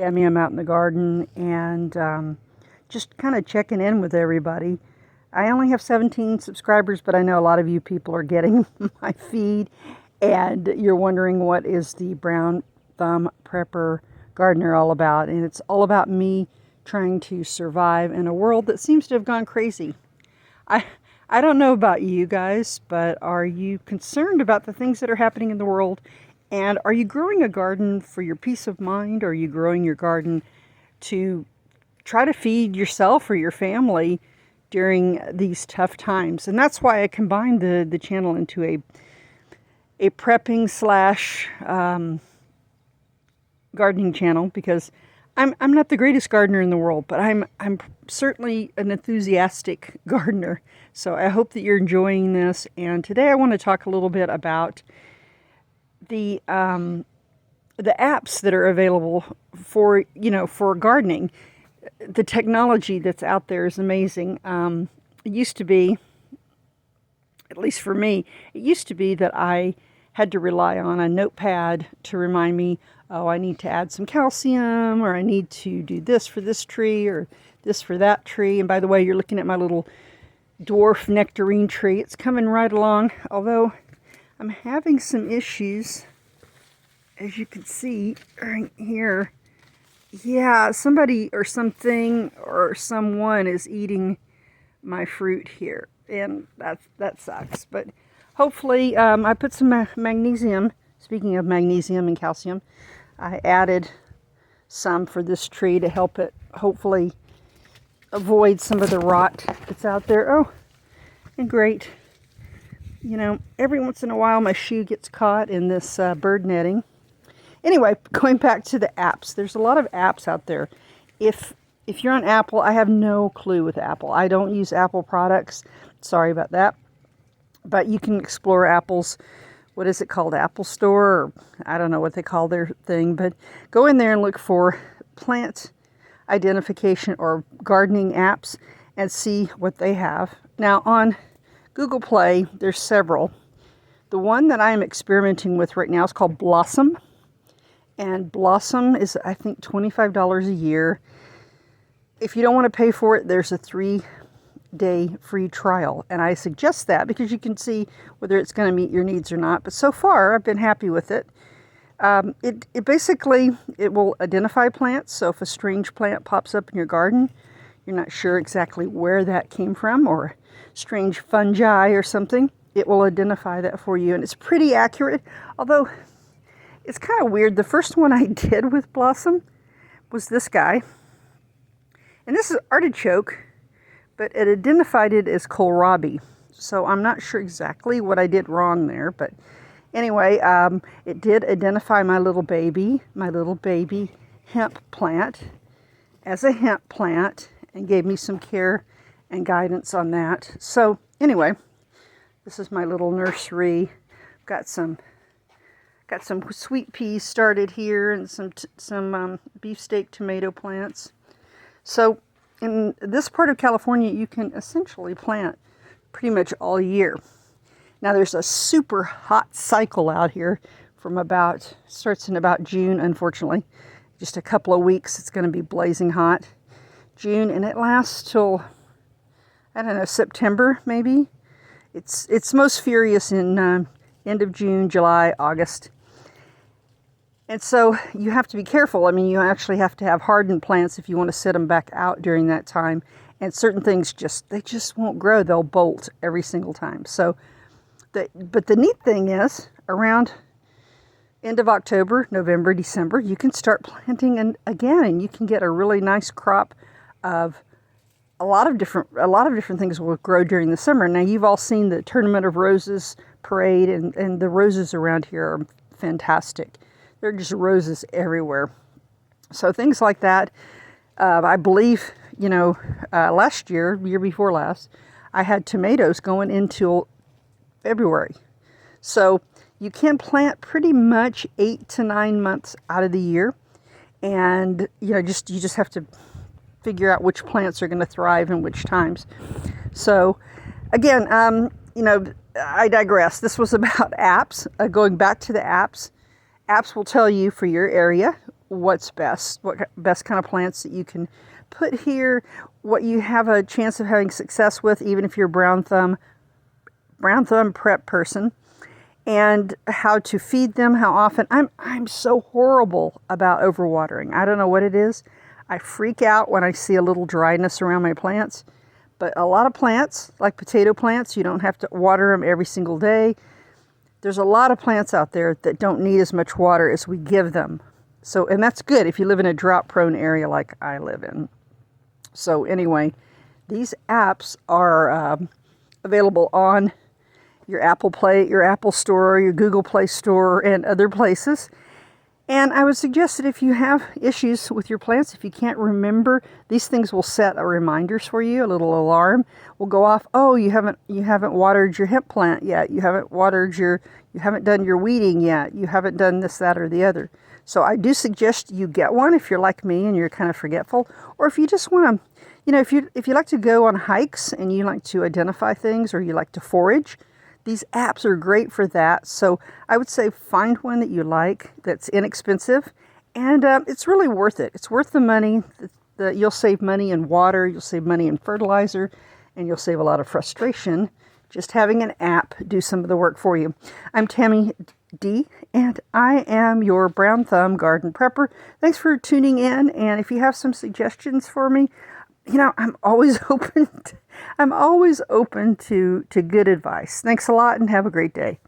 I'm out in the garden and just kind of checking in with everybody. I only have 17 subscribers, but I know a lot of you people are getting my feed and you're wondering what is the Brown Thumb Prepper Gardener all about. And it's all about me trying to survive in a world that seems to have gone crazy. I don't know about you guys, but are you concerned about the things that are happening in the world? And are you growing a garden for your peace of mind? Or are you growing your garden to try to feed yourself or your family during these tough times? And that's why I combined the channel into a prepping slash gardening channel, because I'm not the greatest gardener in the world, but I'm certainly an enthusiastic gardener. So I hope that you're enjoying this. And today I want to talk a little bit about the apps that are available for gardening. The technology that's out there is amazing. It used to be, at least for me, it used to be that I had to rely on a notepad to remind me, oh, I need to add some calcium, or I need to do this for this tree, or this for that tree. And by the way, you're looking at my little dwarf nectarine tree. It's coming right along, although I'm having some issues, as you can see right here. Yeah, somebody or something or someone is eating my fruit here, and that sucks. But hopefully, I put some magnesium. Speaking of magnesium and calcium, I added some for this tree to help it hopefully avoid some of the rot that's out there. Oh, and great. You know, every once in a while my shoe gets caught in this bird netting. Anyway, going back to the apps. There's a lot of apps out there. If you're on Apple, I have no clue with Apple. I don't use Apple products. Sorry about that. But you can explore Apple's, what is it called, Apple Store? Or I don't know what they call their thing. But go in there and look for plant identification or gardening apps and see what they have. Now on Google Play, there's several. The one that I am experimenting with right now is called Blossom. And Blossom is, I think, $25 a year. If you don't want to pay for it, there's a 3-day free trial. And I suggest that because you can see whether it's going to meet your needs or not. But so far, I've been happy with it. It basically, it will identify plants. So if a strange plant pops up in your garden, you're not sure exactly where that came from, or strange fungi or something, it will identify that for you. And it's pretty accurate, although it's kind of weird. The first one I did with Blossom was this guy. And this is artichoke, but it identified it as kohlrabi. So I'm not sure exactly what I did wrong there. But anyway, it did identify my little baby hemp plant as a hemp plant, and gave me some care and guidance on that. So anyway, this is my little nursery. Got some sweet peas started here, and some beefsteak tomato plants. So in this part of California, you can essentially plant pretty much all year. Now there's a super hot cycle out here starts in about June, unfortunately. Just a couple of weeks, it's going to be blazing hot. June, and it lasts till, I don't know, September maybe. It's most furious in end of June, July, August. And so you have to be careful. I mean, you actually have to have hardened plants if you want to set them back out during that time. And certain things they just won't grow. They'll bolt every single time. So, but the neat thing is, around end of October, November, December, you can start planting again, and you can get a really nice crop of a lot of different things will grow during the summer. Now, you've all seen the Tournament of Roses parade, and the roses around here are fantastic. There are just roses everywhere. So things like that. I believe, last year before last, I had tomatoes going into February. So you can plant pretty much 8 to 9 months out of the year. And, you just have to figure out which plants are going to thrive in which times. So again, I digress. This was about apps. Going back to the apps. Apps will tell you for your area what's best, what best kind of plants that you can put here, what you have a chance of having success with, even if you're a brown thumb prep person, and how to feed them, how often. I'm so horrible about overwatering. I don't know what it is. I freak out when I see a little dryness around my plants. But a lot of plants, like potato plants, you don't have to water them every single day. There's a lot of plants out there that don't need as much water as we give them. So, and that's good if you live in a drought-prone area like I live in. So anyway, these apps are available on your Apple Store, your Google Play Store, and other places. And I would suggest that if you have issues with your plants, if you can't remember, these things will set a reminders for you. A little alarm will go off. Oh, you haven't watered your hemp plant yet. You haven't done your weeding yet. You haven't done this, that, or the other. So I do suggest you get one if you're like me and you're kind of forgetful, or if you just want to, if you like to go on hikes and you like to identify things, or you like to forage. These apps are great for that. So I would say find one that you like, that's inexpensive, and it's really worth it. It's worth the money. You'll save money in water, you'll save money in fertilizer, and you'll save a lot of frustration just having an app do some of the work for you. I'm Tammy D, and I am your Brown Thumb Garden Prepper. Thanks for tuning in, and if you have some suggestions for me, I'm always open to good advice. Thanks a lot and have a great day.